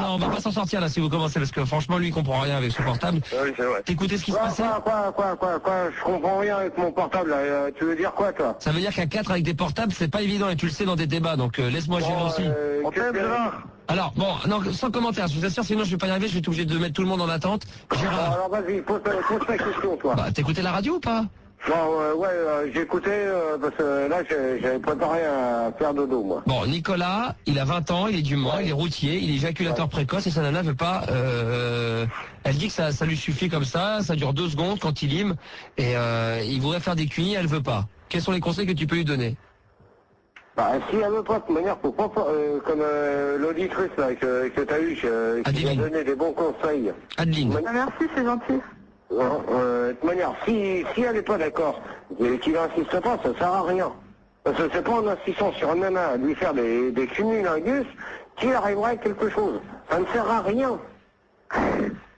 on va pas s'en sortir là si vous commencez, parce que franchement, lui, il comprend rien avec son portable. Oui, c'est vrai. T'écoutais ce qui se Quoi, passait? je comprends rien avec mon portable, là. Tu veux dire quoi, toi? Ça veut dire qu'à 4 avec des portables, c'est pas évident, et tu le sais dans des débats, donc laisse-moi gérer aussi. On t'aime, Gérard. Alors, bon, non, sans commentaire, je vous assure, sinon je vais pas y arriver, je vais être obligé de mettre tout le monde en attente. Gérard. Alors vas-y, pose ta question, toi. Bah, t'écoutais la radio ou pas? Bon, j'ai écouté, parce que là, j'avais préparé à faire dodo, moi. Bon, Nicolas, il a 20 ans, il est du Mans, il est routier, il est éjaculateur précoce et sa nana veut pas... elle dit que ça lui suffit comme ça dure 2 secondes quand il lime et il voudrait faire des cunis, elle veut pas. Quels sont les conseils que tu peux lui donner? Bah, si elle veut pas, de toute manière, faut pas, comme l'auditrice, là, que t'as eu, qui m'a donné des bons conseils. Adeline. Merci, c'est gentil. De toute manière, si elle n'est pas d'accord, et qu'il n'insiste pas, ça sert à rien. Parce que c'est pas en insistant sur une nana à lui faire des cumulingus qu'il arrivera à quelque chose. Ça ne sert à rien. Ça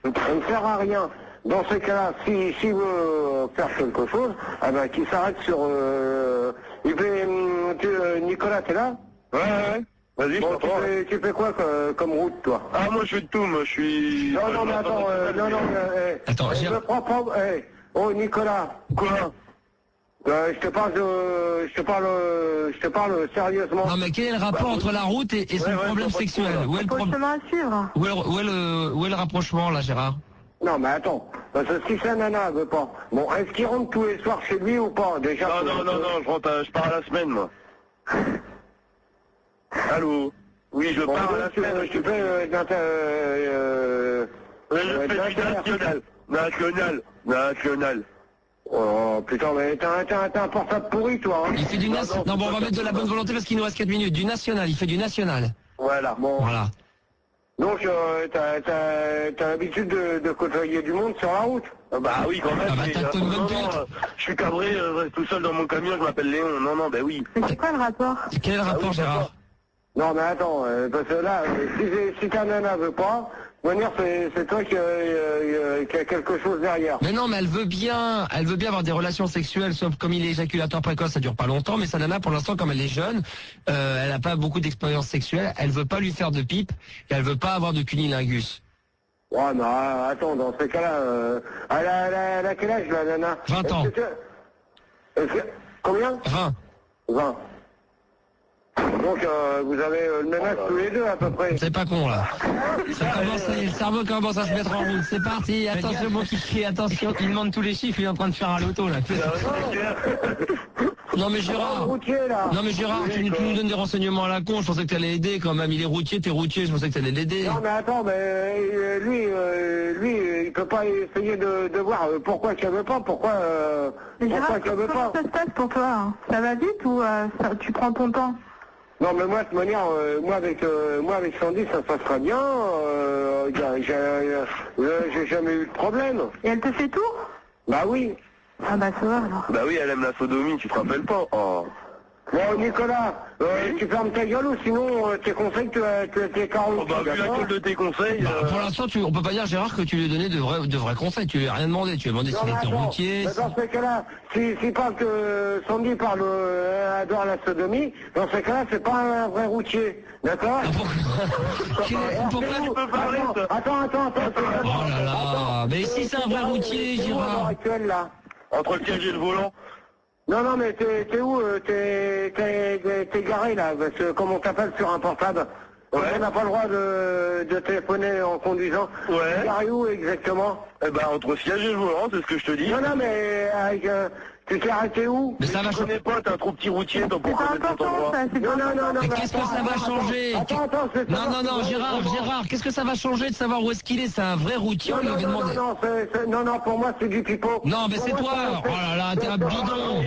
ne sert à rien. Dans ce cas-là, s'il veut faire quelque chose, eh ben, qu'il s'arrête sur... Nicolas, t'es là? Ouais. Vas-y, bon, tu fais quoi comme route, toi? Ah, moi, je fais de tout, moi, je suis... Non, mais attends, Attends, oh, Nicolas. Quoi? Je te parle sérieusement. Non, mais quel est le rapport entre la route et son problème sexuel? Où est le chemin à suivre. où est le rapprochement, là, Gérard? Non, mais attends, parce que si sa nana veut pas, bon, est-ce qu'il rentre tous les soirs chez lui ou pas, déjà? Non, je pars à la semaine, moi. Allô? Oui, je pars à la semaine. Tu fais national. Oh, putain, mais t'as un portable pourri, toi, hein? Il fait du national. Non, bon, on va mettre de la bonne volonté parce qu'il nous reste 4 minutes. Du national, il fait du national. Voilà, bon. Voilà. Donc, t'as l'habitude de côtoyer du monde sur la route? Bah oui, quand même. Ah bah, t'as une bonne pute. Je suis cabré, je reste tout seul dans mon camion, je m'appelle Léon. Non, ben oui. Mais c'est quoi le rapport? Quel est le rapport, Gérard? Non, mais attends, parce que là, si ta nana veut pas, c'est toi qui a quelque chose derrière. Mais non, mais elle veut bien avoir des relations sexuelles, sauf comme il est éjaculateur précoce, ça dure pas longtemps, mais sa nana, pour l'instant, comme elle est jeune, elle a pas beaucoup d'expérience sexuelle, elle veut pas lui faire de pipe, et elle veut pas avoir de cunilingus. Ouais, mais attends, dans ce cas-là, elle a quel âge, la nana? 20 ans. Combien? 20. Donc, vous avez le même âge tous les deux, à peu près. C'est pas con, là. Le cerveau commence à se mettre en route. C'est parti, attention, mon kiki, attention. Il demande tous les chiffres, il est en train de faire un loto, là. Non, mais Gérard. Tu nous donnes des renseignements à la con. Je pensais que t'allais aider quand même. Il est routier, t'es routier, je pensais que t'allais l'aider. Non, mais attends, lui, il peut pas essayer de voir pourquoi qu'elle veut pas, pourquoi qu'elle veut pas. Comment ça se passe pour toi, hein? Ça va vite ou tu prends ton temps? Non, mais moi, de toute manière, moi avec Sandy, ça se passe très bien. J'ai jamais eu de problème. Et elle te fait tout? Bah oui. Ah bah ça va alors. Bah oui, elle aime la sodomie, tu te rappelles pas? Oh. Bon, Nicolas, tu fermes ta gueule ou sinon tes conseils, tu tes 40. Oh, bah, vu la gueule de tes conseils... Pour l'instant, on peut pas dire, Gérard, que tu lui as donné de vrais conseils. Tu lui as rien demandé. Tu lui as demandé s'il était routier. Mais dans ce cas-là, si parle que Sandy parle, adore la sodomie, dans ce cas-là, c'est pas un vrai routier. D'accord? Pourquoi tu peux parler? Attends. Oh là là. Mais si c'est un vrai routier, Gérard. Entre le siège et le volant? Non, mais t'es où? T'es garé, là, parce que comme on t'appelle sur un portable, on n'a pas le droit de téléphoner en conduisant. Ouais. T'es garé où, exactement? Eh ben, entre le siège et le volant, c'est ce que je te dis. Non, mais tu t'es arrêté où? Mais ça va changer. Je connais pas, t'es un trop petit routier, toi, pour connaître cet endroit. Non. Mais qu'est-ce que ça va changer? Non, Gérard, qu'est-ce que ça va changer de savoir où est-ce qu'il est? C'est un vrai routier, on lui avait demandé. Non, pour moi, c'est du pipeau. Non, mais c'est toi. Oh là là, t'es un bidon.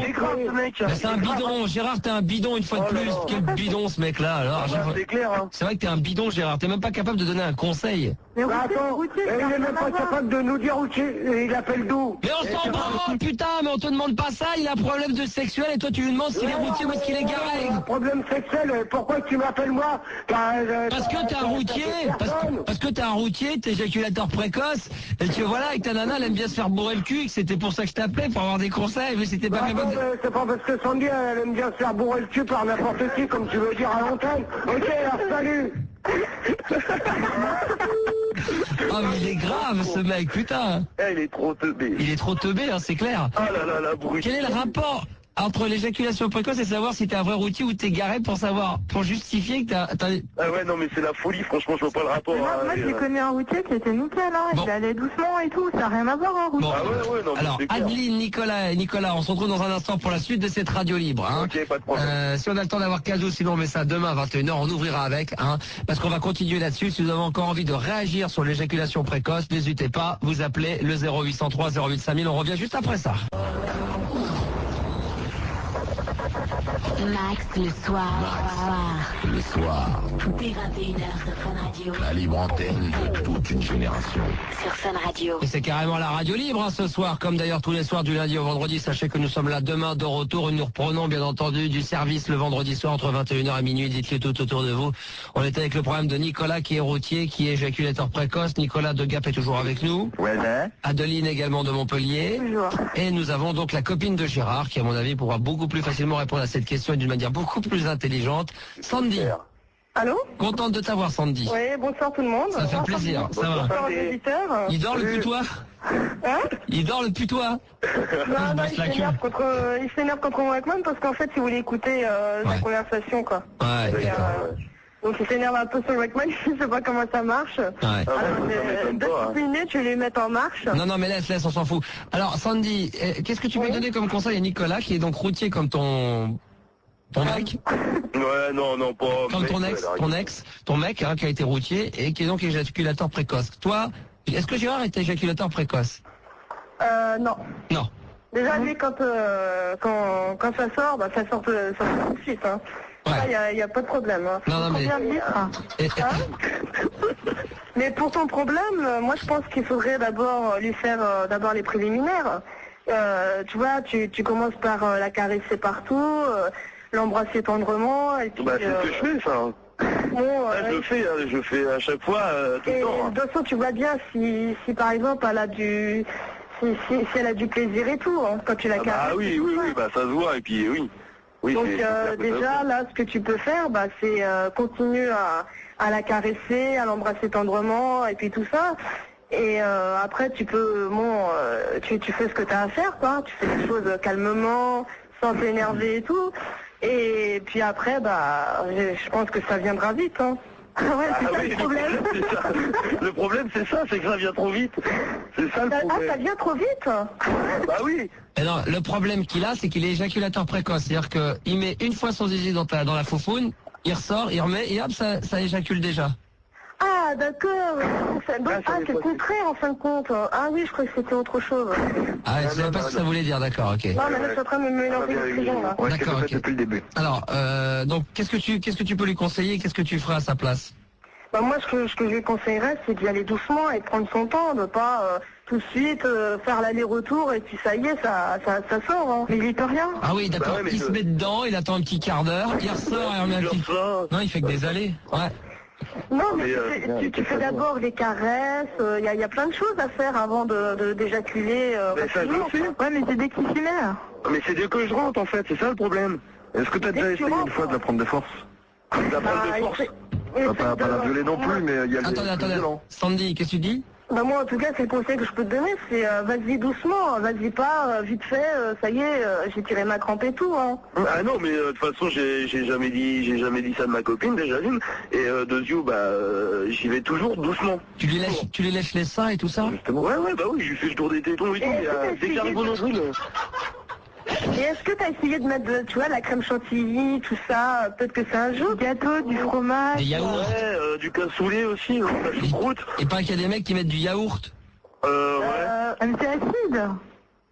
C'est un bidon, Gérard, t'es un bidon une fois de plus. Quel bidon, ce mec-là, alors. C'est clair, hein. C'est vrai que t'es un bidon, Gérard. T'es même pas capable de donner un conseil. Mais attends, il est même pas capable de nous dire où il appelle d'où. Mais on s'en branle, putain, mais on te demande pas ça, il a un problème de sexuel et toi tu lui demandes s'il est routier ou est-ce qu'il est garé. Un problème sexuel, pourquoi tu m'appelles moi? Parce que t'es un routier, parce que t'es un routier, t'es éjaculateur précoce, et que voilà, et que ta nana elle aime bien se faire bourrer le cul, et que c'était pour ça que je t'appelais, pour avoir des conseils, mais c'était pas capable de... C'est pas parce que Sandy elle aime bien se faire bourrer le cul par n'importe qui, comme tu veux dire à l'antenne. Ok, alors salut. Oh, mais il est grave, ce mec, putain. Il est trop teubé. Il est trop teubé, hein, c'est clair. Ah là là, la bruit. Quel est le rapport entre l'éjaculation précoce et savoir si t'es un vrai routier ou t'es garé pour justifier que t'as... Ah ouais, non, mais c'est la folie, franchement, je vois pas le rapport. Moi, j'ai connu un routier qui était nickel, hein. Bon. Il allait doucement et tout, ça n'a rien à voir, un routier. Bon. Ah ouais, non, mais Alors, c'est clair. Adeline, Nicolas, on se retrouve dans un instant pour la suite de cette radio libre. Hein. Ok, pas de problème. Si on a le temps d'avoir cadeau, sinon on met ça demain à 21h, on ouvrira avec, hein, parce qu'on va continuer là-dessus. Si vous avez encore envie de réagir sur l'éjaculation précoce, n'hésitez pas, vous appelez le 0803 08 5000, on revient juste après ça. Max le soir. Le soir, Dès 21h sur Fun Radio. la libre antenne de toute une génération. Sur Fun Radio. Et c'est carrément la radio libre hein, ce soir, comme d'ailleurs tous les soirs du lundi au vendredi. Sachez que nous sommes là demain de retour et nous reprenons bien entendu du service le vendredi soir entre 21h et minuit. Dites-le tout autour de vous. On est avec le problème de Nicolas qui est routier, qui est éjaculateur précoce. Nicolas de Gap est toujours avec nous. Ouais, Adeline également de Montpellier. Toujours. Et nous avons donc la copine de Gérard qui à mon avis pourra beaucoup plus facilement répondre à cette question et d'une manière beaucoup plus intelligente. Sandy, Allô? contente de t'avoir Sandy. Oui, bonsoir tout le monde. Ça fait plaisir, ça va. Bonsoir aux auditeurs. Il dort le putois Hein? Il dort le putois Non, baisse la queue. il s'énerve contre moi avec moi parce qu'en fait, il voulait écouter la Ouais. conversation, quoi. Ouais, Et, d'accord. donc il s'énerve un peu sur le Wackman, il sait pas comment ça marche. Ouais. Ah, Alors, ça m'étonne dès pas, que tu finis, tu les mets en marche. Non, non, mais laisse, on s'en fout. Alors, Sandy, qu'est-ce que tu peux Oui. donner comme conseil à Nicolas, qui est donc routier comme ton mec, Ouais, non, pas. comme mec, ton mec, hein, qui a été routier et qui est donc éjaculateur précoce. Toi, est-ce que Gérard est éjaculateur précoce? Non. Non. Déjà, lui, quand ça sort, bah, ça sort tout de suite. Hein. Ouais. Il n'y a pas de problème. Hein. Non, mais- Combien de litres Et- Mais pour ton problème, moi je pense qu'il faudrait d'abord lui faire d'abord les préliminaires. Tu vois, tu commences par la caresser partout, l'embrasser tendrement, et puis... Bah, c'est ce que je fais, ça. bon, Je fais à chaque fois, tout et le temps. de toute façon, tu vois bien si par exemple elle a du... Si elle a du plaisir et tout, hein, quand tu la caresses. Ah oui, bah ça se voit, et puis oui. Oui, Donc c'est clair que ça se déjà, voit. là, ce que tu peux faire, bah, c'est continuer à la caresser, à l'embrasser tendrement, et puis tout ça. Et après, tu peux, tu fais ce que tu as à faire, quoi. Tu fais les choses calmement, sans t'énerver et tout. Et puis après, bah, je pense que ça viendra vite, hein. Ouais, c'est Ah ça oui, le problème. c'est ça. Le problème, c'est ça, c'est que ça vient trop vite. C'est ça le Ah, ça problème. vient trop vite. Bah oui. Et non, le problème qu'il a, c'est qu'il est éjaculateur précoce. C'est-à-dire qu'il met une fois son zizi dans la foufoune, il ressort, il remet, et hop, ça éjacule déjà. Ah, d'accord. Donc, Ah, ça c'est n'est le pas- contraire, en fin de compte. Ah oui, je croyais que c'était autre chose. Ah, je savais pas ce que ça voulait dire, d'accord, ok. Non, mais là, je suis en train de me mélanger les prisons, là. Ouais, D'accord, c'est ok. fait depuis le début. Alors, donc, qu'est-ce que tu peux lui conseiller? Qu'est-ce que tu feras à sa place? Bah, moi, ce que je lui conseillerais, c'est d'y aller doucement et de prendre son temps, de pas tout de suite faire l'aller-retour et puis ça y est, ça sort. Hein. Mais il est rien. Ah oui, d'accord, Bah ouais, mais il se met dedans, il attend un petit quart d'heure, il ressort et remet un petit... Non, il fait que des allées, ouais. Non, mais mais, tu fais d'abord des caresses, il y a plein de choses à faire avant d'éjaculer. Mais ça, je le fais. Ouais, mais c'est dès qu'il s'y met. Mais c'est dès que je rentre, en fait, c'est ça le problème. Est-ce que t'as Dès déjà que tu essayé une rentres. fois de la prendre de force? De la prendre de force. Pas la violer non plus, mais il y a le Attendez, violent. Sandy, qu'est-ce que tu dis? Bah moi en tout cas c'est le conseil que je peux te donner, c'est vas-y doucement, vas-y pas vite fait, ça y est, j'ai tiré ma crampe et tout. Hein. Ah non, mais de toute façon, j'ai jamais dit ça de ma copine, déjà d'une. Et de yeux, j'y vais toujours doucement. Tu lui lèches les seins et tout ça? Justement. Ouais, bah oui, je lui fais le tour des tétons et tout. Et Mais, est-ce que dès qu'il arrive au nombril. Et est-ce que t'as essayé de mettre, tu vois, la crème chantilly, tout ça, peut-être que c'est un jeu. Du gâteau, du fromage. Des yaourts? Ouais, du cassoulet aussi, hein, la choucroute. Et pas qu'il y a des mecs qui mettent du yaourt? Ouais. Mais c'est acide.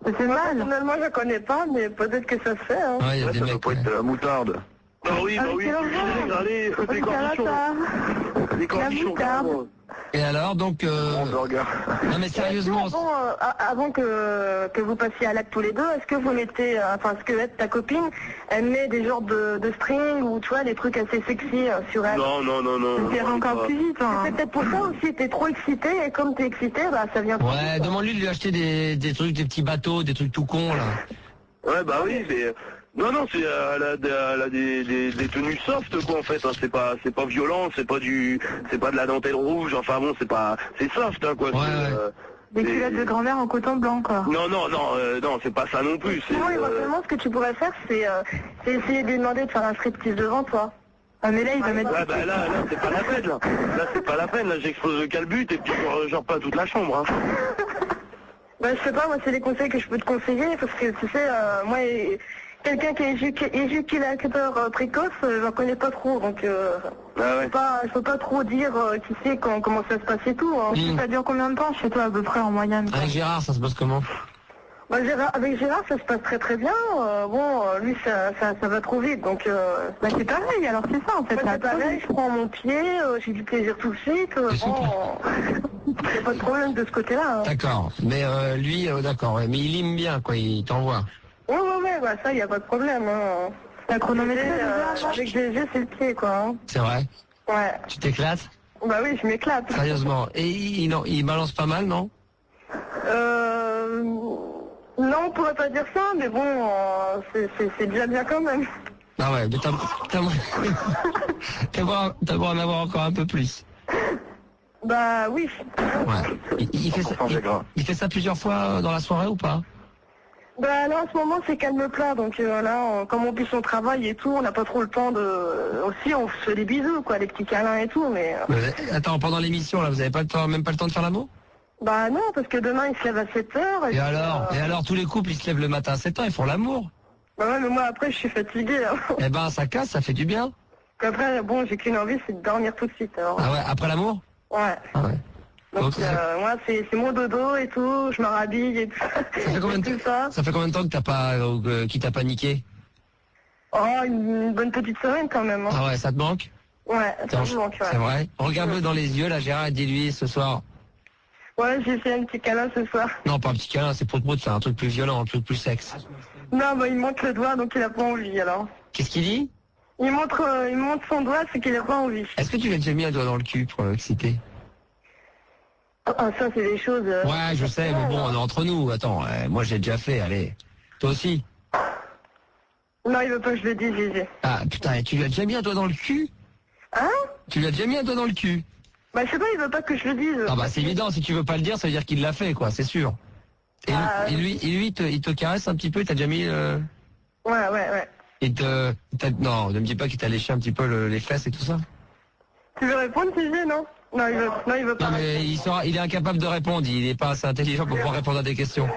Ça fait mal. Personnellement je connais pas, mais peut-être que ça se fait. Hein. Ouais, il y a Ouais, des ça doit mecs... pas être de la moutarde. Bah oui, quelle horreur. allez, des Oh, cornichons. Carlotta. Des cornichons, moutarde. carrément. Et alors, donc... Hamburger. Non mais sérieusement... Avant que vous passiez à l'acte tous les deux, est-ce que vous mettez, est-ce que ta copine, elle met des genres de string ou tu vois, des trucs assez sexy sur elle? Non. C'est vraiment encore pas. plus vite. Hein. C'est peut-être pour ça aussi, t'es trop excité et comme t'es excité, bah ça vient trop Ouais, vite. demande-lui de lui acheter des trucs, des petits bateaux, des trucs tout cons, là. Ouais, bah oui, mais Non, elle a des tenues soft, quoi, en fait. Hein. C'est pas violent, c'est pas de la dentelle rouge. Enfin bon, c'est soft, hein, quoi. Des culottes de grand-mère en coton blanc, quoi. Non, c'est pas ça non plus. Non, éventuellement, ce que tu pourrais faire, c'est essayer de lui demander de faire un striptease devant toi. Ah, mais là, il va mettre... Ouais, bah là, c'est pas la peine, là. Là, c'est pas la peine, là, j'explose le calbut et puis genre pas toute la chambre, hein. Bah, je sais pas, moi, c'est des conseils que je peux te conseiller, parce que, tu sais, moi, quelqu'un qui est éjaculateur précoce, j'en connais pas trop, donc je peux pas trop dire qui sait comment ça se passe et tout. Hein. Ça dure combien de temps chez toi à peu près en moyenne? Avec Gérard, ça se passe comment? Bah, avec Gérard, ça se passe très très bien. Lui, ça va trop vite, donc... Bah, c'est pareil, alors c'est ça, en fait. C'est pareil, je prends mon pied, j'ai du plaisir tout de suite. Il n'y a pas de problème de ce côté-là. Hein. D'accord, mais lui, d'accord, ouais, mais il lime bien, quoi, il t'envoie. Ouais, bah ça, il n'y a pas de problème. Hein. La chronométrée, avec GG, c'est le pied, quoi. Hein. C'est vrai? Ouais. Tu t'éclates? Bah oui, je m'éclate. Sérieusement. Et il balance pas mal, non? Non, on pourrait pas dire ça, mais bon, c'est déjà bien quand même. Ah ouais, mais t'as beau en avoir encore un peu plus. Bah oui. Ouais. Il fait ça plusieurs fois dans la soirée ou pas? Bah là en ce moment c'est calme plat, donc là comme on plie son travail et tout, on n'a pas trop le temps de... Aussi on se fait des bisous quoi, des petits câlins et tout, mais... Attends, pendant l'émission là, vous avez pas le temps, même pas le temps de faire l'amour? Bah non, parce que demain il se lève à 7h. Et alors tous les couples ils se lèvent le matin à 7h, ils font l'amour? Bah ouais, mais moi après je suis fatiguée. Hein. Eh ben ça casse, ça fait du bien. Après bon, j'ai qu'une envie, c'est de dormir tout de suite. Alors. Ah ouais, après l'amour? Ouais. Ah ouais. Donc moi c'est mon dodo et tout, je me rhabille et tout. Ça fait combien de temps que qu'il t'a pas niqué? Oh, une bonne petite semaine quand même. Hein. Ah ouais, ça te manque? Ouais, ça me manque, ouais. C'est vrai? Regarde-le dans les yeux là, Gérard, et dis-lui ce soir. Ouais, j'ai fait un petit câlin ce soir. Non, pas un petit câlin, c'est prout-prout, c'est un truc plus violent, un truc plus sexe. Non, bah il monte le doigt, donc il a pas envie alors. Qu'est-ce qu'il dit? Il montre son doigt, c'est qu'il a pas envie. Est-ce que tu lui as déjà mis un doigt dans le cul pour l'exciter? Ah, ça c'est des choses... Ouais, je sais, mais bon, on est entre nous. Attends, moi j'ai déjà fait, allez. Toi aussi? Non, il veut pas que je le dise, Gégé. Ah, putain, et tu lui as déjà mis un doigt dans le cul? Hein? Tu lui as déjà mis un doigt dans le cul? Bah je sais pas, il veut pas que je le dise. Ah bah c'est évident, si tu veux pas le dire, ça veut dire qu'il l'a fait, quoi, c'est sûr. Et lui, il te caresse un petit peu, il t'a déjà mis... Ouais. Non, ne me dis pas qu'il t'a léché un petit peu les fesses et tout ça. Tu veux répondre, Gégé, non? Non, il veut pas. Non, mais il est incapable de répondre, il est pas assez intelligent pour pouvoir répondre à des questions.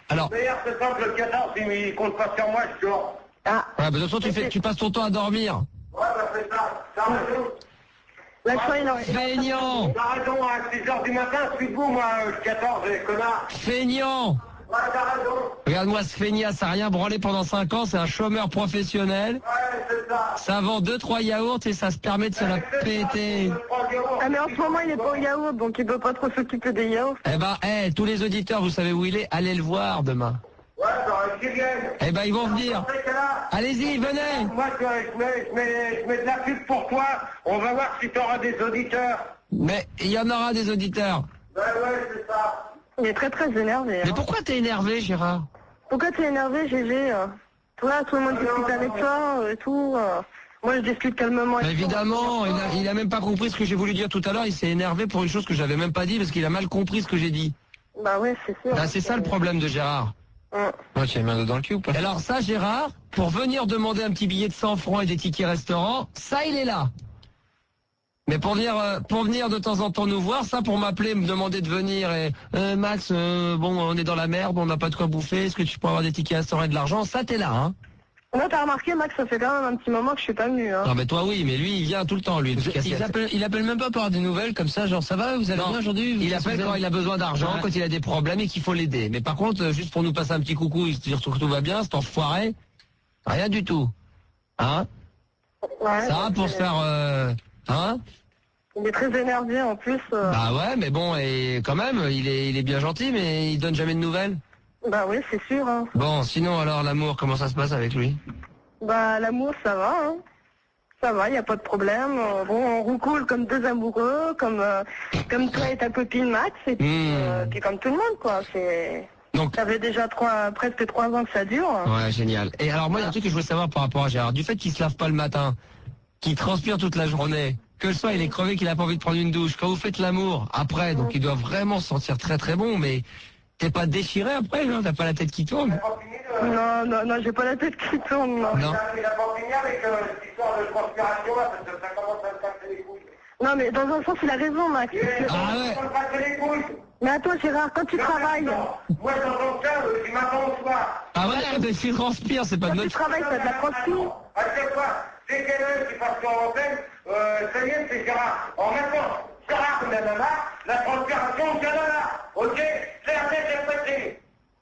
Alors... D'ailleurs, c'est simple, le 14, il compte pas sur moi, je dors. Ah. Ouais, bah de toute façon, tu passes ton temps à dormir. Ouais, bah c'est ça, t'as raison. La choix, Feignant! T'as raison, à 6h du matin, je suis debout, moi, le 14, connard. Feignant! Ouais, t'as raison. Regarde-moi ce feignasse, ça a rien branlé pendant 5 ans, c'est un chômeur professionnel. Ouais, c'est ça. Ça vend 2-3 yaourts et ça se permet de se la péter. Ah mais en ce moment il est pas au yaourt, donc il peut pas trop s'occuper des yaourts. Eh ben, tous les auditeurs, vous savez où il est, allez le voir demain. Ouais, bah, qu'ils viennent. Eh ben, ils vont venir. Allez-y, venez. Moi, je mets de la pub pour toi. On va voir si t'auras des auditeurs. Mais il y en aura des auditeurs. Ouais, c'est ça. Il est très très énervé. Mais Hein. pourquoi t'es énervé, Gérard? Pourquoi t'es énervé, Gégé? Toi, tout le monde discute avec toi et tout. Moi, je discute calmement avec Bah, évidemment, il a même pas compris ce que j'ai voulu dire tout à l'heure. Il s'est énervé pour une chose que j'avais même pas dit parce qu'il a mal compris ce que j'ai dit. toi. Bah ouais, c'est sûr. Bah, c'est ça le problème de Gérard. Moi, tu as mis un doigt dans le cul ou pas? Alors ça, Gérard, pour venir demander un petit billet de 100 francs et des tickets restaurant, ça, il est là. Mais pour venir de temps en temps nous voir, ça, pour m'appeler, me demander de venir et Max, bon, on est dans la merde, on n'a pas de quoi bouffer, est-ce que tu peux avoir des tickets restaurant et de l'argent? Ça, t'es là, hein? Non, t'as remarqué, Max, ça fait quand même un petit moment que je suis pas venu. Hein. Non, mais toi, oui, mais lui, il vient tout le temps, lui. Il appelle même pas pour avoir des nouvelles comme ça, genre ça va, vous allez bien aujourd'hui? Il appelle quand il a besoin d'argent, Ouais. quand il a des problèmes et qu'il faut l'aider. Mais par contre, juste pour nous passer un petit coucou, il se dire que tout va bien, cet enfoiré, rien du tout. Hein? Ouais, Ça va pour se faire... hein? Il est très énervé en plus. Bah ouais, mais bon, et quand même, il est bien gentil, mais il donne jamais de nouvelles. Bah oui, c'est sûr. Hein. Bon, sinon alors l'amour, comment ça se passe avec lui? Bah l'amour, ça va. Hein. Ça va, y a pas de problème. Bon, on roucoule comme deux amoureux, comme toi et ta copine Max, et puis comme tout le monde, quoi. Donc, Ça fait déjà presque 3 ans que ça dure. ouais, génial. Et alors moi, il y a un truc que je voulais savoir par rapport à Gérard. Du fait qu'il se lave pas le matin, qu'il transpire toute la journée, que le soir il est crevé, qu'il a pas envie de prendre une douche, quand vous faites l'amour, après, donc il doit vraiment se sentir très très bon, mais t'es pas déchiré après, genre, t'as pas la tête qui tourne? Non, j'ai pas la tête qui tourne, non. Non. Il a pas fini avec cette histoire de transpiration là, parce que ça commence à me casser les couilles. Non, mais dans un sens, il a raison, Max. Ah ouais. Ça me casse les couilles. Mais attends, Gérard, quand tu travailles, Moi, dans ton cas, du matin au soir. Ah ouais, mais s'il transpire, c'est pas de quand tu notre... travailles, t'as de la transpire. À chaque fois, dès qu'elle qui passe sur l'antenne, ça y est, c'est Gérard. En même temps, Gérard, nanana, la transpiration, nanana. Ok, c'est la tête répétée.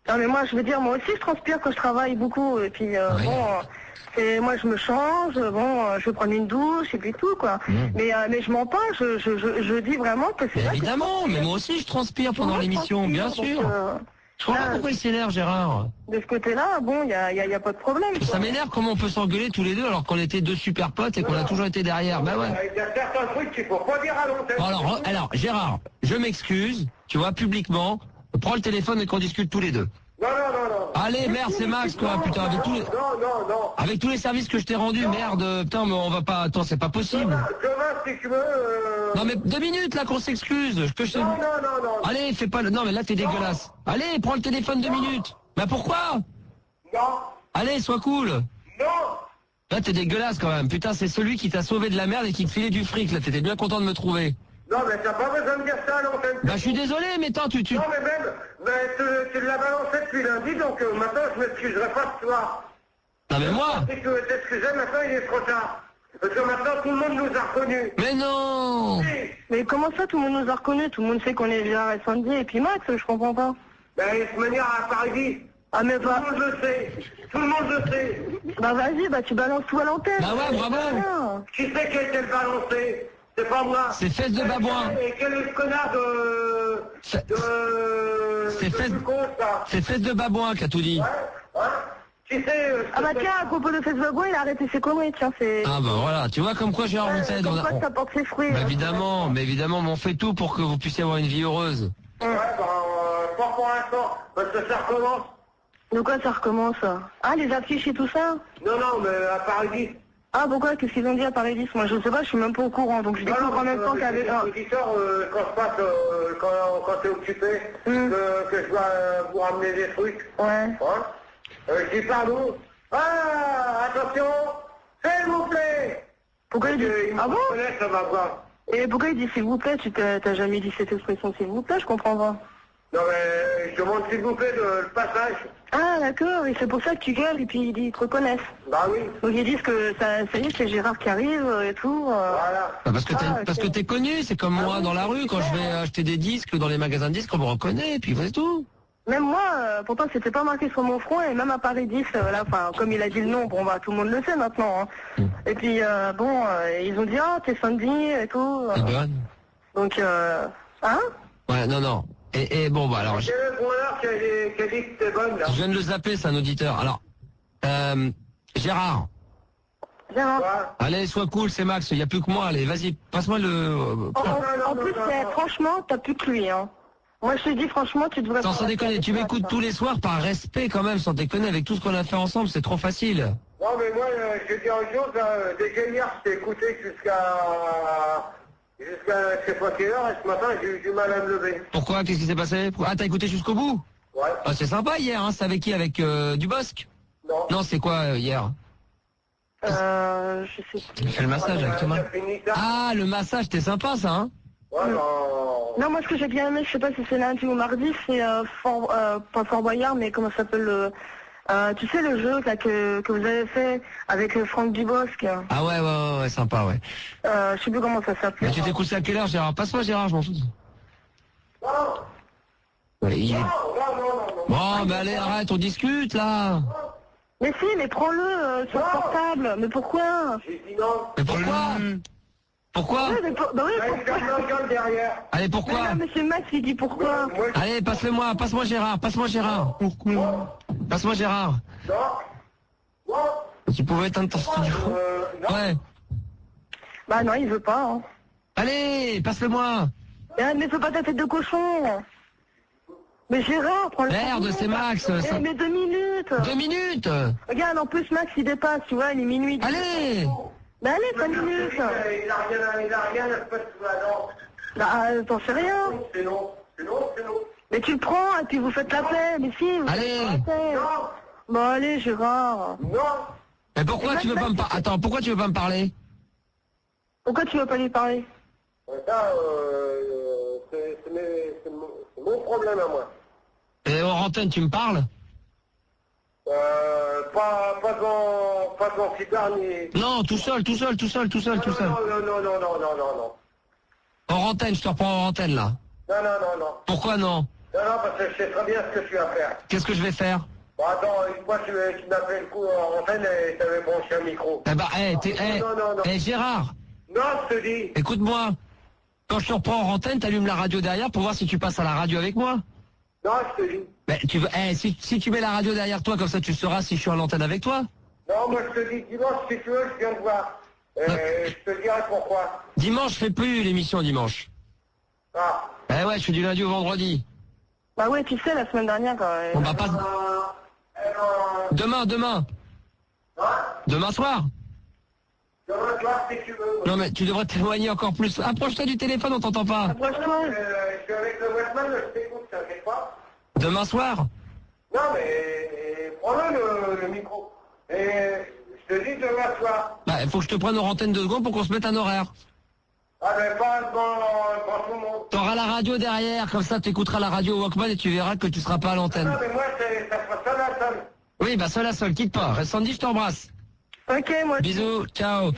Non, mais moi, je veux dire, moi aussi, je transpire quand je travaille beaucoup. Et puis, Oui. moi, je me change, je vais prendre une douche et puis tout, quoi. Mais je mens pas, je dis vraiment que c'est Mais vrai que évidemment, mais moi aussi je transpire pendant je l'émission, transpire, bien donc, sûr. Je comprends pas pourquoi il s'énerve, Gérard. de ce côté-là, bon, il y a pas de problème. Ça quoi. m'énerve comment on peut s'engueuler tous les deux alors qu'on était deux super potes et qu'on a toujours été derrière. Bah ouais. Il y a certains trucs qu'il faut pas dire à l'antenne. Bon, alors, Gérard, je m'excuse, tu vois, publiquement, prends le téléphone et qu'on discute tous les deux. Non. Allez, merde, c'est Max, quoi, putain, Non. avec tous les services que je t'ai rendus, merde, putain, mais on va pas, attends, c'est pas possible. Demain, si tu veux... Non, mais 2 minutes, là, qu'on s'excuse, que je te... Non. Allez, fais pas le... Non, mais là, t'es dégueulasse. Allez, prends le téléphone 2 minutes. Bah pourquoi? Non. Allez, sois cool. Non. Là, t'es dégueulasse, quand même. Putain, c'est celui qui t'a sauvé de la merde et qui te filait du fric, là, t'étais bien content de me trouver. Non, mais t'as pas besoin de dire ça à l'antenne. Bah, je suis désolé, mais attends, tu... Non, mais même, tu l'as balancé depuis lundi, donc maintenant, je m'excuserai pas ce soir. Non, mais moi... Si tu veux t'excuser, maintenant, il est trop tard. Parce que maintenant, tout le monde nous a reconnus. Mais non. Mais comment ça, tout le monde nous a reconnus? Tout le monde sait qu'on est Gérard et Sandy et puis Max, je comprends pas. Ben, de toute manière, à Paris, Ah, mais tout pas... le monde le sait. Tout le monde le sait. Bah vas-y, bah tu balances tout à l'antenne. Bah ouais, bravo. Ah. Qui c'est qui a été le balancé? C'est pas moi. C'est fesses de babouin. Et quel est le connard C'est de fesses... du con, ça? C'est fesses de babouin qui a tout dit. Hein? Qui c'est Ah bah tiens, à propos de Facebook, il a arrêté ses conneries, tiens, c'est... Ah bah voilà, tu vois comme quoi Gérard vous aide. Comme quoi ça porte ses fruits. Bah hein. évidemment, mais on fait tout pour que vous puissiez avoir une vie heureuse. Ouais, pas pour l'instant, parce que ça recommence. De quoi ça recommence? Ah, les affiches et tout ça? Non, mais à Paris. Ah, pourquoi? Qu'est-ce qu'ils ont dit à Paris? Moi, je sais pas, je suis même pas au courant, donc je découvre en même temps qu'avec... Les auditeurs, quand je passe, quand t'es occupé, que je dois vous ramener des trucs. Ouais. Hein? Je dis pardon. Ah, attention, s'il vous plaît. Pourquoi il dit... Ah bon? Ça va pas. Et pourquoi il dit s'il vous plaît? Tu t'as jamais dit cette expression s'il vous plaît? Je comprends pas. Non, mais je demande s'il vous plaît le passage. Ah, d'accord, et c'est pour ça que tu gueules et puis ils te reconnaissent. Bah oui. Donc ils disent que ça y est, c'est Gérard qui arrive et tout. Voilà. Bah, parce que ok. t'es connu, c'est comme moi oui, dans la rue, quand je vais acheter des disques dans les magasins de disques, on me reconnaît, et puis c'est tout. Même moi, pourtant c'était pas marqué sur mon front et même à Paris 10, là, enfin comme il a dit le nom, bon bah tout le monde le sait maintenant. Hein. Et puis ils ont dit ah t'es Sandy et tout. C'est bonne. Donc hein? Ouais, non. Et bon, bah alors, je C'est le bonheur qui a dit que c'était bonne, là. viens de le zapper, c'est un auditeur. Alors, Gérard, Gérard. Ouais. allez, sois cool, c'est Max, il n'y a plus que moi, allez, vas-y, passe-moi le... En plus, franchement, t'as plus que lui. Hein. Moi je te dis franchement, tu devrais... Sans déconner, tu m'écoutes tous les soirs par respect quand même, sans déconner, avec tout ce qu'on a fait ensemble, c'est trop facile. Non, mais moi, je vais dire une chose, déjà hier, je t'ai écouté jusqu'à je sais pas quelle heure, et ce matin, j'ai eu du mal à me lever. Pourquoi? Qu'est-ce qui s'est passé? Ah, t'as écouté jusqu'au bout? Ouais. Ah, c'est sympa hier, hein, c'est avec qui? Avec Dubosc? Non. Non, c'est quoi hier? Je sais plus. Tu fais le massage avec Thomas? T'as fini ça? Ah, le massage, c'était sympa ça, hein? Ouais, Non, moi ce que j'ai bien aimé, je sais pas si c'est lundi ou mardi, c'est pas Fort Boyard, mais comment ça s'appelle le... tu sais le jeu là, que vous avez fait avec Franck Dubosc. Ah ouais, sympa, ouais. Je sais plus comment ça Mais s'appelait. tu t'es couché à quelle heure, Gérard? Passe-moi, Gérard, je m'en fous. non. Ouais, il est... Non. Bon, bah allez, arrête, on discute, là. Mais si, mais prends-le sur le portable. Mais pourquoi? J'ai dit non. Mais pourquoi? Pourquoi? Oui, mais bah oui, Là, il pourquoi? ferme la gueule derrière. Allez, Mais pourquoi? non, monsieur Max, il dit pourquoi? Moi, Allez, passe-le-moi, passe-moi Gérard. Pourquoi? Passe-moi Gérard. non. Tu pouvais éteindre ton studio. Non. Ouais. Bah non, il veut pas. Hein. Allez, passe-le-moi. Mais fais pas ta tête de cochon. Mais Gérard, prends le Merde, temps. c'est Max. Eh, mais 2 minutes. 2 minutes. Regarde, en plus, Max, il dépasse, tu vois, il est minuit. Allez. Bah allez, 5 minutes. Il a rien à se passer sous la dent. Bah, t'en sais rien. C'est long. Mais tu le prends, et puis vous faites la paix. Mais si, vous Allez. faites la paix. Bon, allez, Gérard. Non. Mais pourquoi tu veux pas me parler? Attends, pourquoi tu veux pas me parler? Pourquoi tu veux pas lui parler? Ça, c'est mon problème à moi. Et hors antenne, tu me parles? Pas dans Cyber ni... Non, tout seul. Non. Hors antenne, je te reprends hors antenne là. Non. Pourquoi non? Non, parce que je sais très bien ce que tu vas faire. Qu'est-ce que je vais faire? Bon, attends, une fois tu m'appelles le coup en antenne et t'avais branché un micro. Eh bah, Non. Gérard, Non, je te dis. écoute-moi. Quand je te reprends hors antenne, t'allumes la radio derrière pour voir si tu passes à la radio avec moi. Non, je te dis. Mais tu veux, si tu mets la radio derrière toi, comme ça tu sauras si je suis à l'antenne avec toi. Non, moi je te dis dimanche, si tu veux, je viens te voir. Je te dirai pourquoi. Dimanche, je fais plus l'émission dimanche. Ah. Eh ouais, je fais du lundi au vendredi. Bah ouais, tu sais, la semaine dernière, quand même. On va pas... Demain. Demain soir. Demain soir, si tu veux. Non mais tu devrais t'éloigner encore plus. Approche-toi du téléphone, on t'entend pas. Approche-toi. Je suis avec le Westman, je t'écoute, t'inquiète pas. Demain soir. Non, mais prends-le le micro. Et je te dis demain soir. Bah, il faut que je te prenne aux antennes 2 secondes pour qu'on se mette un horaire. Ah, mais pas devant tout le monde. T'auras la radio derrière, comme ça tu écouteras la radio Walkman et tu verras que tu seras pas à l'antenne. Non, mais moi, ça sera seul à seul. Oui, bah seul à seul, quitte pas. Reste Sandy, je t'embrasse. Ok, moi. Bisous, ciao.